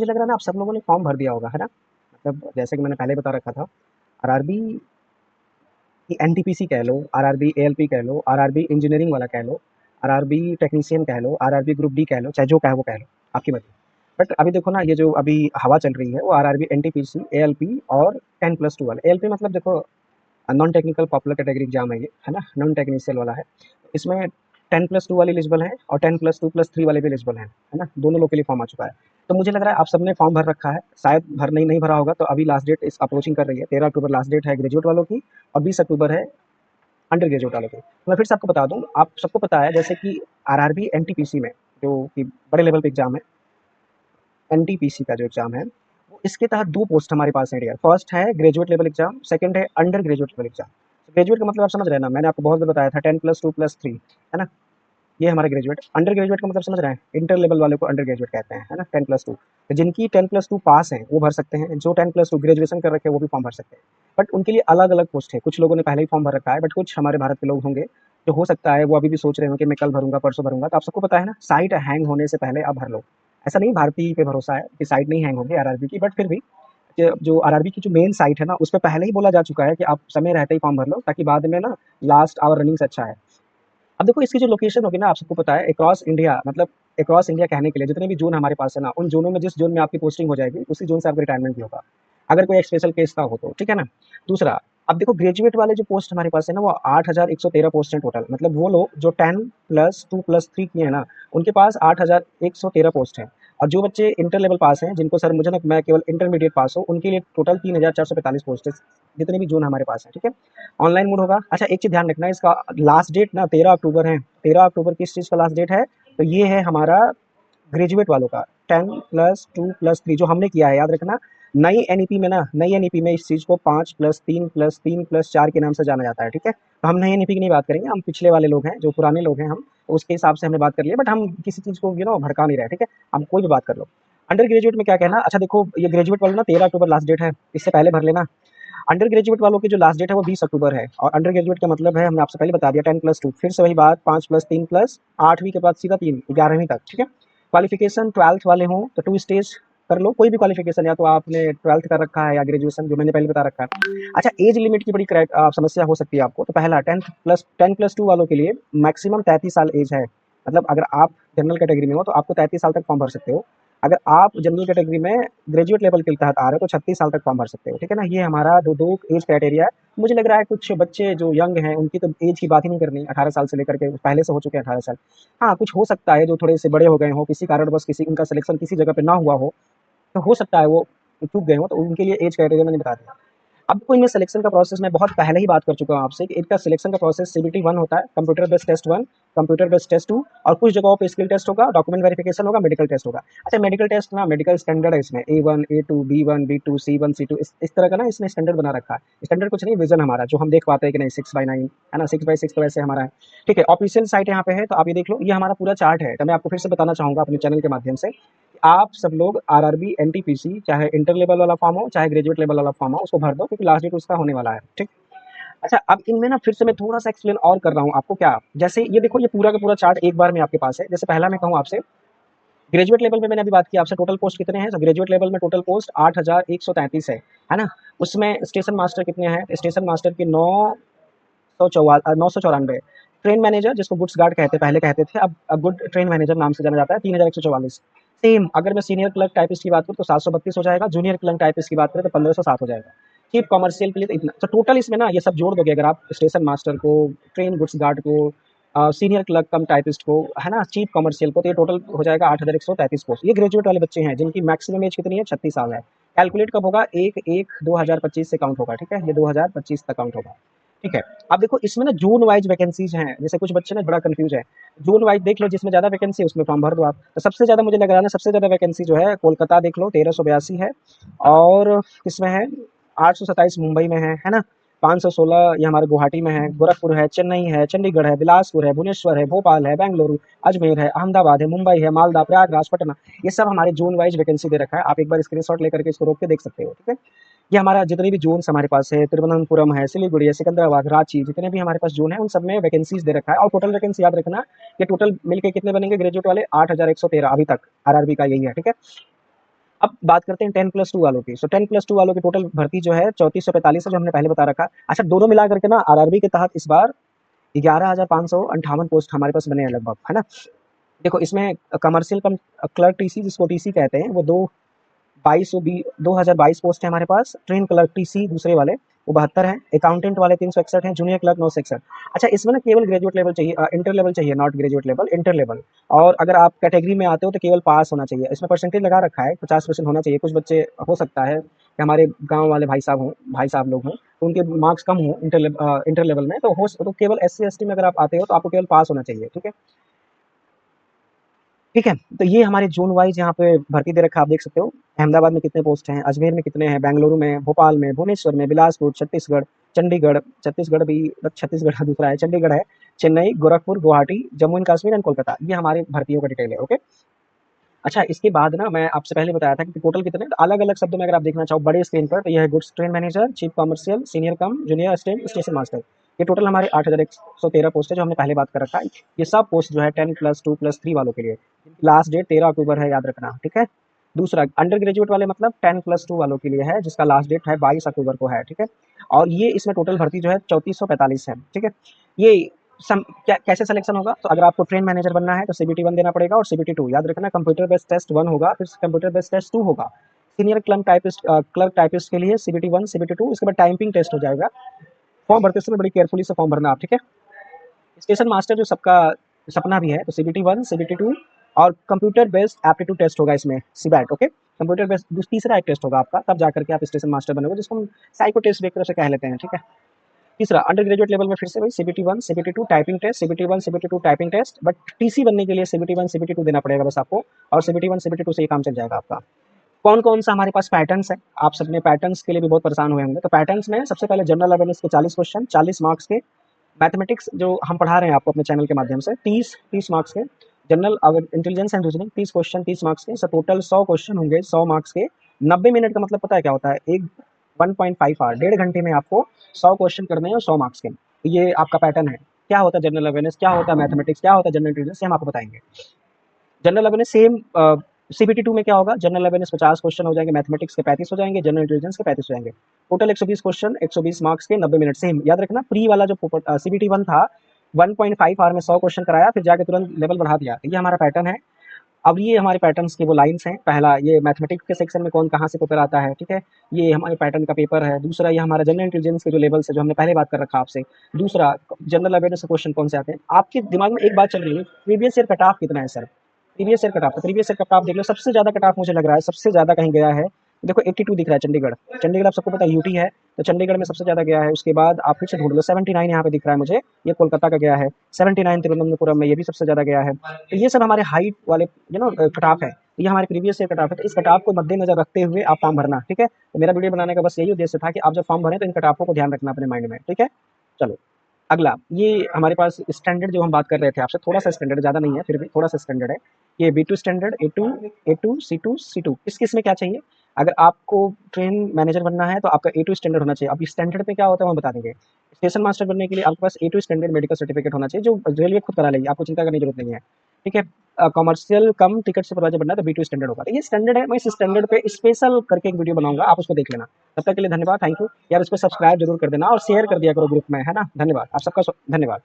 मुझे लग रहा है ना आप सब लोगों ने फॉर्म भर दिया होगा, है ना? मतलब जैसे कि मैंने पहले बता रखा था, आरआरबी की एनटीपीसी कह लो, आरआरबी एएलपी कह लो, आरआरबी इंजीनियरिंग वाला कह लो, आरआरबी टेक्नीशियन कह लो, आरआरबी ग्रुप डी कह लो, चाहे जो कहे वो कह लो, आपकी मर्ज़ी। बट अभी देखो ना, ये जो अभी हवा चल रही है वो आरआरबी, एनटीपीसी, एएलपी और 10+2 वाले। एएलपी मतलब देखो non technical popular category exam है ये, है ना? नॉन टेक्निशियल वाला है। इसमें 10+2 वाले एलिजिबल हैं और 10+2+3 वाले भी एलिजिबल हैं, है ना? दोनों लोग के लिए फॉर्म आ चुका है। तो मुझे लग रहा है आप सबने फॉर्म भर रखा है, शायद भर नहीं भरा होगा, तो अभी लास्ट डेट इस अप्रोचिंग कर रही है। 13 अक्टूबर लास्ट डेट है ग्रेजुएट वालों की और 20 अक्टूबर है अंडर ग्रेजुएट वालों की। तो मैं फिर से आपको बता दूं, आप सबको पता है जैसे कि आरआरबी एनटीपीसी में जो कि बड़े लेवल पे एग्जाम है, एनटीपीसी का जो एग्जाम है, वो इसके तहत दो पोस्ट हमारे पास है डियर। फर्स्ट है ग्रेजुएट लेवल एग्जाम, सेकंड है under graduate level exam. Graduate का मतलब आप समझ रहे हैं ना, मैंने आपको बहुत बार बताया था 10+2+3, है ना? ये हमारा ग्रेजुएट। अंडर ग्रेजुएट का मतलब समझ रहे हैं, इंटर लेवल वाले को अंडर ग्रेजुएट कहते हैं, है ना? 10+2। तो जिनकी 10+2 पास है वो भर सकते हैं, जो 10+2 ग्रेजुएशन कर रखे हैं वो भी फॉर्म भर सकते हैं। बट उनके लिए अलग अलग पोस्ट है। कुछ लोगों ने पहले ही फॉर्म भर रखा है, बट कुछ हमारे भारत के लोग होंगे जो हो सकता है वो अभी भी सोच रहे हो कि मैं कल भरूंगा, परसों भरूंगा। तो आप सबको पता है ना, साइट हैंग होने से पहले आप भर लो। ऐसा नहीं भारतीय पे भरोसा है कि साइट नहीं हैंग होगी आरआरबी की, बट फिर भी जो आरआरबी की जो मेन साइट है ना, उस पर पहले ही बोला जा चुका है कि आप समय रहते ही फॉर्म भर लो, ताकि बाद में ना लास्ट आवर रनिंग से अच्छा है। अब देखो इसकी जो लोकेशन होगी ना, आप सबको पता है अक्रॉस इंडिया, मतलब अक्रॉस इंडिया कहने के लिए जितने भी जोन हमारे पास है ना, उन जोनों में जिस जोन में आपकी पोस्टिंग हो जाएगी उसी जोन से आपका रिटायरमेंट भी होगा, अगर कोई स्पेशल केस ना हो तो, ठीक है ना? दूसरा, अब देखो ग्रेजुएट वाले जो पोस्ट हमारे पास है ना, वो 8,113 पोस्ट हैं टोटल। मतलब वो लोग जो 10+2+3 किए हैं ना, उनके पास 8,113 पोस्ट है। और जो बच्चे इंटर लेवल पास हैं, जिनको सर मुझे ना मैं केवल इंटरमीडिएट पास हूँ, उनके लिए टोटल 3,445 पोस्ट है, जितने भी जोन हमारे पास है, ठीक है? ऑनलाइन मोड होगा। अच्छा एक चीज़ ध्यान रखना है, इसका लास्ट डेट ना 13 अक्टूबर है। 13 अक्टूबर किस चीज़ का लास्ट डेट है? तो ये है हमारा ग्रेजुएट वालों का 10+2+3 जो हमने किया है, याद रखना। नई एनईपी में ना, नई एनईपी में इस चीज़ को 5+3+3+4 के नाम से जाना जाता है, ठीक है? तो हम नई एनईपी की नहीं बात करेंगे, हम पिछले वाले लोग हैं, जो पुराने लोग हैं हम, तो उसके हिसाब से हमने बात कर लिया। बट हम किसी चीज़ को भड़का नहीं रहे, ठीक है? हम कोई भी बात कर लो। अंडर ग्रेजुएट में क्या कहना? अच्छा देखो, ये ग्रेजुएट वाला ना 13 अक्टूबर लास्ट डेट है, इससे पहले भर लेना। अंडर ग्रेजुएट वालों की जो लास्ट डेट है वो 20 अक्टूबर है। और अंडर ग्रेजुएट का मतलब है, हमने आपसे पहले बता दिया, 10+2, फिर से वही बात, 5+3+8वीं के बाद सीधा 3, 11वीं तक, ठीक है? क्वालिफिकेशन 12th वाले हों तो 2 स्टेज कर लो, कोई भी क्वालिफिकेशन, या तो आपने 12th कर रखा है या ग्रेजुएशन, जो मैंने पहले बता रखा है। अच्छा एज लिमिट की बड़ी समस्या हो सकती है आपको। तो पहला 10+2 वालों के लिए मैक्सिमम 33 साल एज है। मतलब अगर आप जनरल कैटेगरी में हो तो आपको 33 साल तक फॉर्म भर सकते हो। अगर आप जनरल कैटेगरी में ग्रेजुएट लेवल के तहत आ रहे हो तो 36 साल तक फॉर्म भर सकते हो, ठीक है ना? ये हमारा दो दो एज क्राइटेरिया है। मुझे लग रहा है कुछ बच्चे जो यंग हैं उनकी तो एज की बात ही नहीं करनी, 18 साल से लेकर के पहले से हो चुके हैं 18 साल। हाँ कुछ हो सकता है जो थोड़े से बड़े हो गए हो, किसी कारणवश किसी उनका सिलेक्शन किसी जगह पे ना हुआ हो, तो हो सकता है वो चूक गए हो, तो उनके लिए एज क्राइटेरिया मैंने बता दिया। अब देखो इनमें सिलेक्शन का प्रोसेस मैं बहुत पहले ही बात कर चुका हूँ आपसे कि इनका सिलेक्शन का प्रोसेस सीबीटी 1 होता है, computer based test 1, computer based test 2, और कुछ जगहों पे स्किल टेस्ट होगा, डॉक्यूमेंट वेरिफिकेशन होगा, मेडिकल टेस्ट होगा। अच्छा मेडिकल टेस्ट ना, मेडिकल स्टैंडर्ड है इसमें, A1 A2 B1 B2 C1 C2, इस तरह का ना इसमें स्टैंडर्ड बना रखा है। स्टैंडर्ड कुछ नहीं, विजन हमारा जो हम देख पाते हैं कि नहीं, 6/9 है ना, 6/6 तो वैसे हमारा है, ठीक है? ऑफिशियल साइट यहाँ पे है, तो आप ये देख लो, ये हमारा पूरा चार्ट है। तो मैं आपको फिर से बताना चाहूंगा अपने चैनल के माध्यम से, आप सब लोग आरआरबी एनटीपीसी, चाहे इंटर लेवल वाला फॉर्म हो चाहे ग्रेजुएट लेवल वाला फॉर्म हो, उसको भर दो, क्योंकि लास्ट डेट उसका होने वाला है, ठीक? अच्छा अब इनमें ना फिर से मैं थोड़ा सा एक्सप्लेन और कर रहा हूँ आपको। क्या जैसे ये देखो, ये पूरा का पूरा चार्ट एक बार में आपके पास है। जैसे पहला मैं कहूँ आपसे, ग्रेजुएट लेवल में मैंने अभी बात की आपसे, टोटल पोस्ट कितने हैं? तो ग्रेजुएट लेवल में टोटल पोस्ट 8,133 है ना? उसमें स्टेशन मास्टर कितने हैं? स्टेशन मास्टर के 994। ट्रेन मैनेजर, जिसको गुड्स गार्ड कहते पहले कहते थे, अब गुड ट्रेन मैनेजर नाम से जाना जाता है, 3,144। सेम अगर मैं सीनियर क्लर्क टाइपिस्ट की बात करूँ तो 732 हो जाएगा, जूनियर क्लर्क टाइपिस्ट की बात करें तो 1507 हो जाएगा। चीफ कॉमर्शियल के लिए तो इतना। तो टोटल इसमें ना ये सब जोड़ दोगे अगर आप, स्टेशन मास्टर को, ट्रेन गुड्स गार्ड को, सीनियर क्लर्क कम टाइपिस्ट को, है ना, चीफ कमर्शियल को, तो ये टोटल हो जाएगा 8,133 पोस्ट। ये ग्रेजुएट वाले बच्चे हैं जिनकी मैक्सिमम एज कितनी है? 36 साल है। कैलकुलेट कब होगा? 1/1/2025 से काउंट होगा, ठीक है? ये 2025 तक काउंट होगा, ठीक है? अब देखो इसमें ना जोन वाइज वैकेंसीज हैं, जैसे कुछ बच्चे ना बड़ा कंफ्यूज है। जोन वाइज देख लो, जिसमें ज्यादा वैकेंसी है उसमें फॉर्म भर दो आप। तो सबसे ज्यादा मुझे लग रहा है ना, सबसे ज्यादा वैकेंसी जो है कोलकाता देख लो, 1382 है। और किसमें है? 827 मुंबई में है ना? 516 ये हमारे गुवाहाटी में है, गोरखपुर है, चेन्नई है, चंडीगढ़ है, बिलासपुर है, भुवनेश्वर है, भोपाल है, बेंगलुरु, अजमेर है, अहमदाबाद है, मुंबई है, मालदा, प्रयागराज, पटना। ये सब हमारे जोन वाइज वैकेंसी दे रखा है। आप एक बार स्क्रीनशॉट लेकर के इसको रोक के देख सकते हो, ठीक है? ये हमारा जितने भी जोन्स हमारे पास है, तिरुवनंतपुरम है, सिलीगुड़ी है, सिकंदराबाद, रांची, जितने भी हमारे पास जोन है उन सब में वैकेंसीज दे रखा है। और टोटल वैकेंसी याद रखना, ये टोटल मिलके कितने बनेंगे ग्रेजुएट वाले? 8,113 अभी तक आरआरबी का यही है, ठीक है? अब बात करते हैं 10+2 वालों की। सो 10+2 वालों की टोटल भर्ती जो है 3445 है, जो हमने पहले बता रखा। अच्छा, दोनों मिला करके ना आरआरबी के तहत इस बार 11,558 पोस्ट हमारे पास बने हैं लगभग, है ना। देखो इसमें कमर्शियल कम क्लर्क टीसी, जिसको टीसी कहते हैं, वो 2022 पोस्ट है हमारे पास। ट्रेन क्लर्क टीसी दूसरे वाले वो 72 है। अकाउंटेंट वाले 361 हैं। Junior clerk 961। अच्छा, इसमें ना केवल ग्रेजुएट लेवल चाहिए, इंटर लेवल चाहिए, not graduate level, inter level. और अगर आप कैटेगरी में आते हो तो केवल पास होना चाहिए। इसमें परसेंटेज लगा रखा है 50% होना चाहिए। कुछ बच्चे हो सकता है कि हमारे गांव वाले भाई साहब लोग हों, तो उनके मार्क्स कम हो इंटर लेवल में, तो केवल SC ST में अगर आप आते हो तो आपको केवल पास होना चाहिए। ठीक है, ठीक है। तो ये हमारे जोन वाइज यहाँ पे भर्ती दे रखा है, आप देख सकते हो। अहमदाबाद में कितने पोस्ट हैं, अजमेर में कितने हैं, बेंगलुरु में, भोपाल में, भुवनेश्वर में, बिलासपुर, छत्तीसगढ़, चंडीगढ़, छत्तीसगढ़ भी, छत्तीसगढ़ दूसरा है, चंडीगढ़ है, चेन्नई, गोरखपुर, गुवाहाटी, जम्मू एंड कश्मीर एंड कोलकाता। ये हमारी भर्तियों का डिटेल है। ओके। अच्छा, इसके बाद ना मैं आपसे पहले बताया था कि टोटल कितने, तो अलग अलग शब्दों में अगर आप देखना चाहो बड़े स्क्रीन पर, तो यह है goods train manager, chief commercial, senior cum junior assistant, station master. ये टोटल हमारे 8113 पोस्ट है, जो हमने पहले बात कर रखा है। ये सब पोस्ट जो है 10+2+3 वालों के लिए। लास्ट डेट 13 अक्टूबर है, याद रखना। ठीक है। दूसरा अंडर ग्रेजुएट वाले मतलब 10+2 वालों के लिए है, जिसका लास्ट डेट है 22 अक्टूबर को है। ठीक है। और ये इसमें टोटल भर्ती जो है 3445 है। ठीक है। ये कैसे सिलेक्शन होगा, तो अगर आपको ट्रेन मैनेजर बनना है तो CBT 1 देना पड़ेगा और CBT 2 याद रखना। कंप्यूटर बेस्ड टेस्ट 1 होगा, फिर कंप्यूटर बेस्ड टेस्ट 2 होगा। सीनियर क्लर्क टाइपिस्ट के लिए CBT 1 CBT 2, इसके बाद टाइपिंग टेस्ट हो जाएगा। फॉर्म भरते समय बड़ी केयरफुली से फॉर्म भरना आप। ठीक है। स्टेशन मास्टर जो सबका सपना भी है, तो CBT 1 CBT 2 और कंप्यूटर बेस्ड एप्टीट्यूड टेस्ट होगा इसमें, सीबैट। ओके। कंप्यूटर बेस्ड तीसरा एक टेस्ट होगा आपका, तब जाकर के आप स्टेशन मास्टर बनेंगे, जिसको हम साइको टेस्ट एक तरह से कह लेते हैं। ठीक है। तीसरा अंडर ग्रेजुएट लेवल में फिर से वही CBT 1 CBT 2 typing test, CBT 1 CBT 2 typing test, but TC बनने के लिए CBT 1 CBT 2 देना पड़ेगा बस आपको, और CBT 1 CBT 2 से ये काम चल जाएगा आपका। कौन कौन सा हमारे पास पैटर्न्स है, आप सबने पैटर्न्स के लिए भी बहुत परेशान हुए होंगे। तो पैटर्न्स में सबसे पहले जनरल अवेयरनेस के 40 क्वेश्चन 40 मार्क्स के। मैथमेटिक्स जो हम पढ़ा रहे हैं आपको अपने चैनल के माध्यम से 30 मार्क्स के। General intelligence and reasoning 30 question 30 marks के। टोटल 100 क्वेश्चन होंगे 100 मार्क्स के। 90 मिनट का मतलब पता है क्या होता है, एक 1.5 आवर, 1.5 घंटे में आपको 100 क्वेश्चन करने हैं और 100 मार्क्स के। ये आपका पैटर्न है। क्या होता है जनरल अवेयरनेस, क्या होता है मैथमेटिक्स, क्या होता है जनरल इंटेलिजेंस, हम आपको बताएंगे। जनरल अवेयरनेस सेम CBT 2 में क्या होगा, जनरल अवेयरनेस 50 क्वेश्चन हो जाएंगे, मैथमेटिक्स के 35 हो जाएंगे, जनरल इंटेलिजेंस के 35 हो जाएंगे। टोटल 120 क्वेश्चन 120 मार्क्स के 90 मिनट। सेम याद रखना, प्री वाला जो CBT 1 था 1.5 आवर में 100 क्वेश्चन कराया, फिर जाके तुरंत लेवल बढ़ा दिया। ये हमारा पैटर्न है। अब ये हमारे पैटर्न्स की वो लाइन्स हैं। पहला ये मैथमेटिक्स के सेक्शन में कौन कहाँ से पेपर आता है, ठीक है, ये हमारे पैटर्न का पेपर है। दूसरा ये हमारा जनरल इंटेलिजेंस के जो लेवल्स है, जो हमने पहले बात कर रखा आपसे। दूसरा जनरल अवेयरनेस के क्वेश्चन कौन से आते हैं। आपके दिमाग में एक बात चल रही है, प्रीवियस ईयर कट ऑफ कितना है sir. Previous year cut off देख लो, सबसे ज़्यादा कट ऑफ मुझे लग रहा है, सबसे ज़्यादा कहीं गया है। देखो 82 दिख रहा है चंडीगढ़। चंडीगढ़ आप सबको पता है यूटी है, तो चंडीगढ़ में सबसे ज़्यादा गया है। उसके बाद आप फिर से ढूंढ लो, 79 यहाँ पे दिख रहा है मुझे, ये कोलकाता का गया है। 79 तिरुवनंतपुरम में, ये भी सबसे ज़्यादा गया है। तो ये सब हमारे हाइट वाले कट ऑफ है। ये हमारे प्रीवियस ईयर कट ऑफ है। तो इस कट ऑफ को मद्देनजर रखते हुए आप फॉर्म भरना। ठीक है। तो मेरा वीडियो बनाने का बस यही उद्देश्य था कि आप जब फॉर्म भरें तो इन कट ऑफों को ध्यान रखना अपने माइंड में। ठीक है। चलो अगला, ये हमारे पास स्टैंडर्ड जो हम बात कर रहे थे आपसे, थोड़ा सा स्टैंडर्ड, ज़्यादा नहीं है, फिर भी थोड़ा सा स्टैंडर्ड है। ये B2 standard, A2 C2 C2। किस में क्या चाहिए, अगर आपको ट्रेन मैनेजर बनना है तो आपका A2 स्टैंडर्ड होना चाहिए। अब स्टैंडर्ड पे क्या होता है हम बता देंगे। स्टेशन मास्टर बनने के लिए आपके पास A2 स्टैंडर्ड मेडिकल सर्टिफिकेट होना चाहिए, जो रेलवे खुद करा लेगी, आपको चिंता करने की जरूरत नहीं है। ठीक है। कमर्शियल कम टिकट सुपरवाइजर बनना है तो B2 स्टैंडर्ड होगा। तो ये स्टैंडर्ड है, मैं इस स्टैंडर्ड पे स्पेशल करके एक वीडियो बनाऊंगा, आप उसको देख लेना। तब तक के लिए धन्यवाद, थैंक यू यार। इसको सब्सक्राइब जरूर कर देना और शेयर कर दिया करो ग्रुप में, है ना। धन्यवाद आप सबका, धन्यवाद।